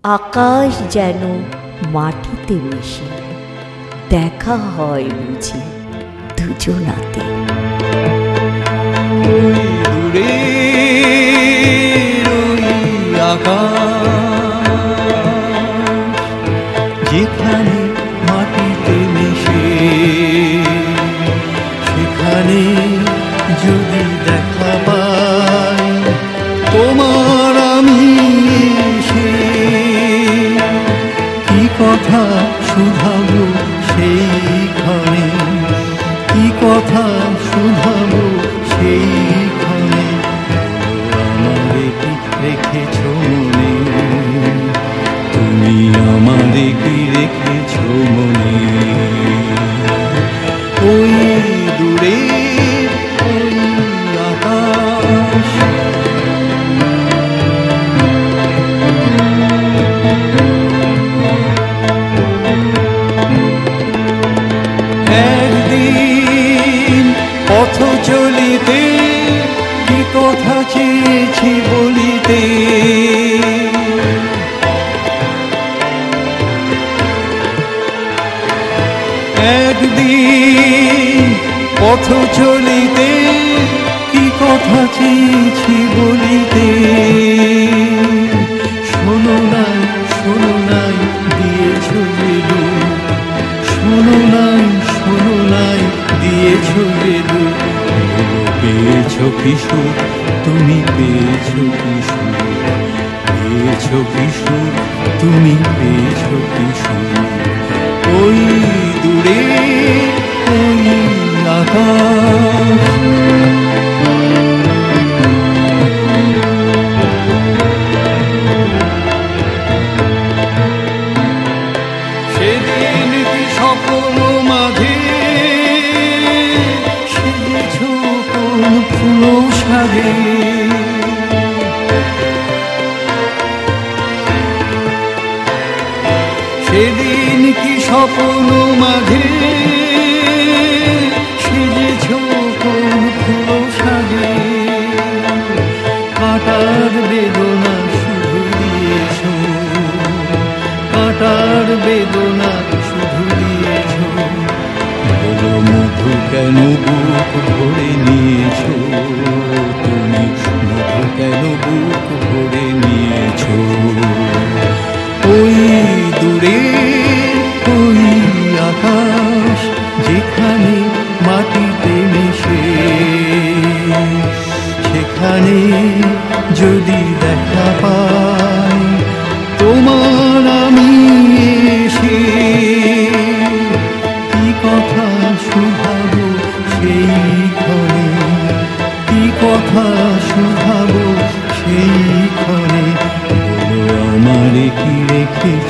আকাশ যেন মাটিতে মিশে দেখা হয় বুঝি দুজনাতে। দূরে যেখানে মাটিতে মিশে সেখানে যদি দেখা পাই তোমার আমি এসে, কি কথা শুধাবো সেইখানে, কি কথা শুধাবো সেইখানে, আমারে কি রেখেছ মনে, তুমি আমারে কি রেখেছ মনে। ওই দূরে ওই আকাশ, একদিন পথ চলিতে কি কথা চেয়েছি বলিতে, একদিন পথ চলিতে কি কথা চেয়েছি বলিতে, শোনো নাই দিয়েছ যে দুঃখ, শোনো নাই দিয়েছ যে দুঃখ, পেয়েছ কিশোর তুমি পেয়েছ কিশোর, পেয়েছ কিশোর তুমি পেয়েছ কিশোর। ওই দূরে ওই আকাশ, সেদিন কি স্বপ্ন মাঝে সেজেছ কোন ফুল সাজে, সেদিন কি স্বপ্ন মাঝে সেজেছ কোন ফুল সাজে, কাঁটার বেদনা শুধু দিয়েছ, কাঁটার বেদনা শুধু দিয়েছ, বলো মধু কেন বুক ভরে নিয়েছ, তুমি মধু কেন বুক ভরে নিয়েছ। ওই দূরে ওই আকাশ, যেখানে মাটিতে মিশে সেখানে যদি দেখা পাই তোমার আমি এসে, কি কথা শুধাবো সেইখানে, কি কথা শুধাবো সেইখানে, বলো আমারে কি রেখেছ